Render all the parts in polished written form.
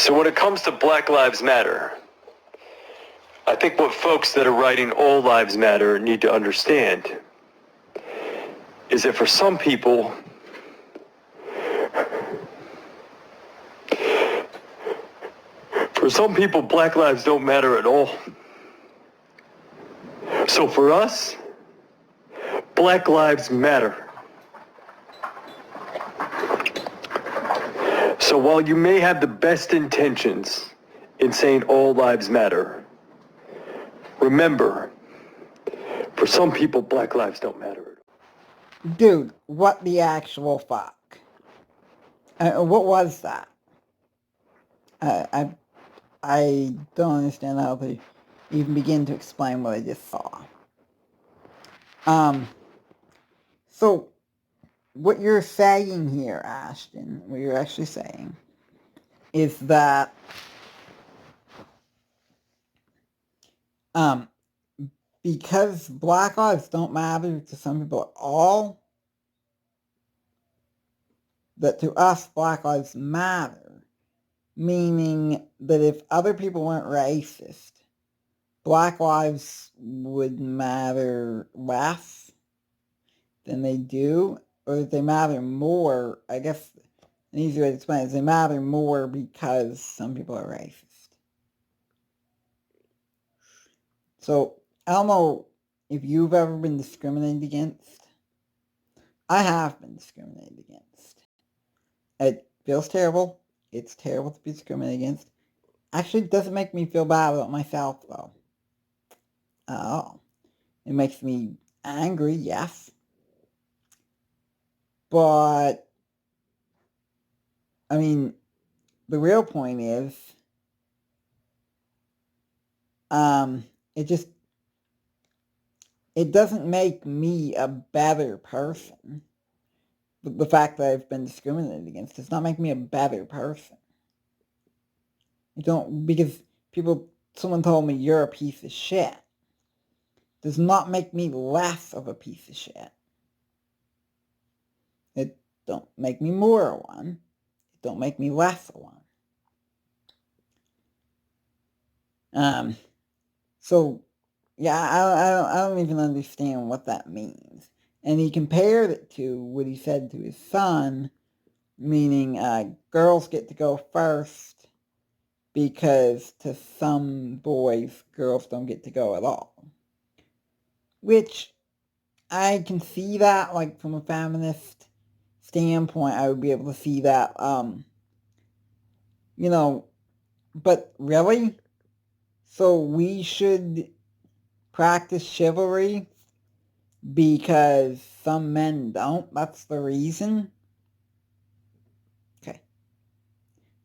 So when it comes to Black Lives Matter, I think what folks that are writing All Lives Matter need to understand is that for some people, Black lives don't matter at all. So for us, Black lives matter. So while you may have the best intentions in saying all lives matter, remember, for some people, Black lives don't matter. Dude, what the actual fuck? What was that? I don't understand how to even begin to explain what I just saw. So, what you're saying here, Ashton, what you're actually saying, is that, because Black lives don't matter to some people at all, that to us, Black lives matter, meaning that if other people weren't racist, Black lives would matter less than they do, or that they matter more. I guess an easy way to explain it is they matter more because some people are racist. So, I don't know if you've ever been discriminated against. I have been discriminated against. It feels terrible. It's terrible to be discriminated against. Actually, it doesn't make me feel bad about myself, though. Oh. It makes me angry, yes. But, I mean, the real point is, it doesn't make me a better person. The fact that I've been discriminated against does not make me a better person. Because someone told me you're a piece of shit, does not make me less of a piece of shit. It don't make me more of one. It don't make me less of one. So, yeah, I don't even understand what that means. And he compared it to what he said to his son, meaning girls get to go first because to some boys, girls don't get to go at all. Which, I can see that, like, from a feminist standpoint, I would be able to see that, but really? So we should practice chivalry because some men don't? That's the reason? Okay.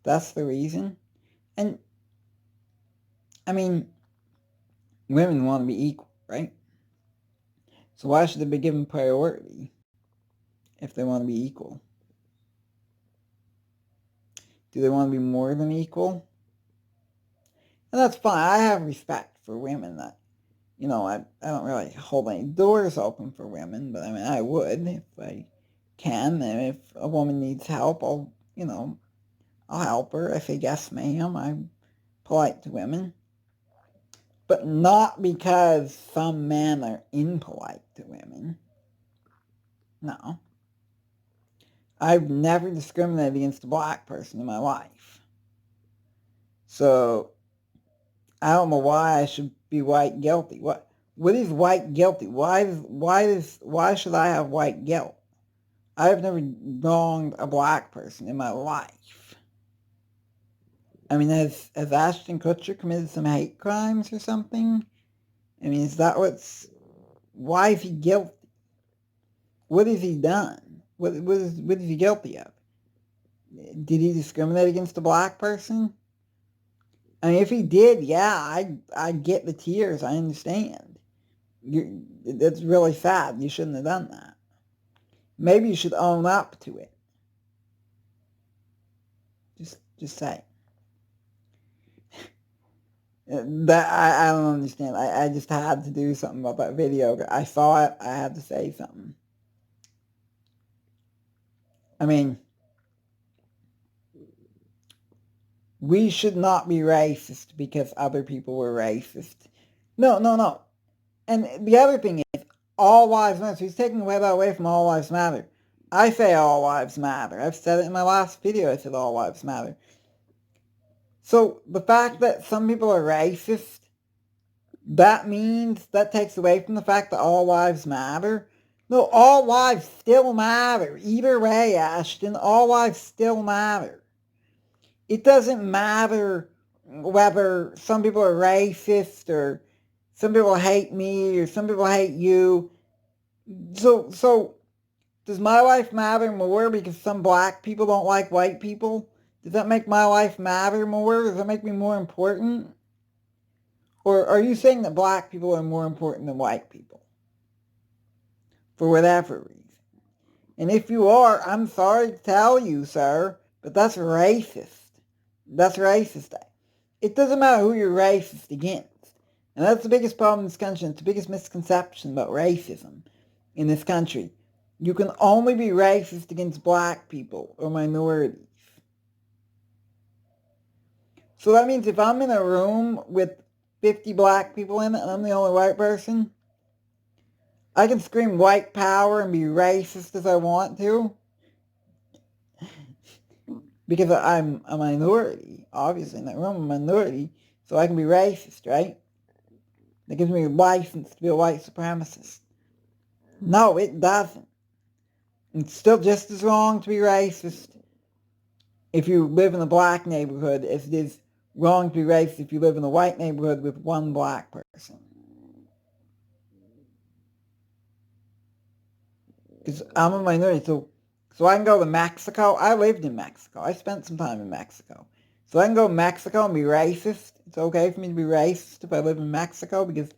That's the reason? And, I mean, women want to be equal, right? So why should they be given priority if they want to be equal? Do they want to be more than equal? And that's fine. I have respect for women that, I don't really hold any doors open for women, but I mean, I would if I can. And if a woman needs help, I'll help her. I say, yes, ma'am. I'm polite to women. But not because some men are impolite to women. No. I've never discriminated against a black person in my life. So, I don't know why I should be white guilty. What is white guilty? Why should I have white guilt? I've never wronged a black person in my life. I mean, has Ashton Kutcher committed some hate crimes or something? I mean, why is he guilty? What has he done? What is he guilty of? Did he discriminate against a black person? I mean, if he did, yeah, I get the tears. I understand. That's really sad. You shouldn't have done that. Maybe you should own up to it. Just say. That I don't understand. I just had to do something about that video. I saw it. I had to say something. I mean, we should not be racist because other people were racist. No, no, no. And the other thing is, all lives matter. So he's taking away that away from all lives matter. I say all lives matter. I've said it in my last video. I said all lives matter. So the fact that some people are racist, that means that takes away from the fact that all lives matter. No, all lives still matter. Either way, Ashton, all lives still matter. It doesn't matter whether some people are racist or some people hate me or some people hate you. So does my life matter more because some black people don't like white people? Does that make my life matter more? Does that make me more important? Or are you saying that black people are more important than white people? For whatever reason. And if you are, I'm sorry to tell you, sir, but that's racist. That's racist. It doesn't matter who you're racist against. And that's the biggest problem in this country. It's the biggest misconception about racism in this country. You can only be racist against black people or minorities. So that means if I'm in a room with 50 black people in it and I'm the only white person, I can scream white power and be racist as I want to. Because I'm a minority, obviously, in that room, I'm a minority, so I can be racist, right? That gives me a license to be a white supremacist. No, it doesn't. It's still just as wrong to be racist if you live in a black neighborhood as it is wrong to be racist if you live in a white neighborhood with one black person. Because I'm a minority, so I can go to Mexico. I lived in Mexico. I spent some time in Mexico. So I can go to Mexico and be racist. It's okay for me to be racist if I live in Mexico because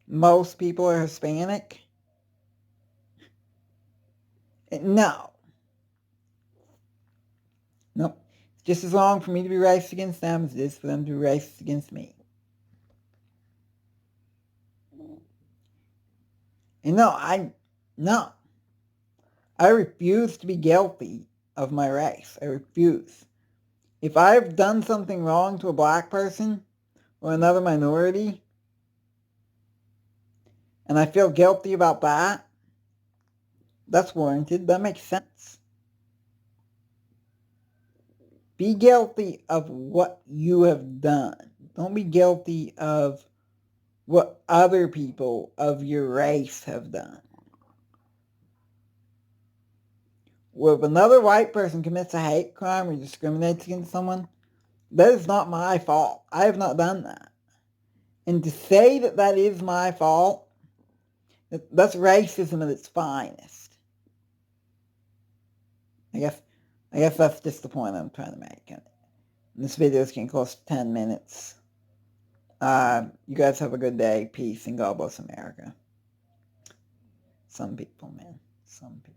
most people are Hispanic. No. Nope. It's just as wrong for me to be racist against them as it is for them to be racist against me. And no. I refuse to be guilty of my race. I refuse. If I've done something wrong to a black person or another minority, and I feel guilty about that, that's warranted. That makes sense. Be guilty of what you have done. Don't be guilty of what other people of your race have done. Well, if another white person commits a hate crime or discriminates against someone, that is not my fault. I have not done that. And to say that that is my fault, that's racism at its finest. I guess that's just the point I'm trying to make. This video is getting close to 10 minutes. You guys have a good day. Peace and God bless America. Some people, man. Some people.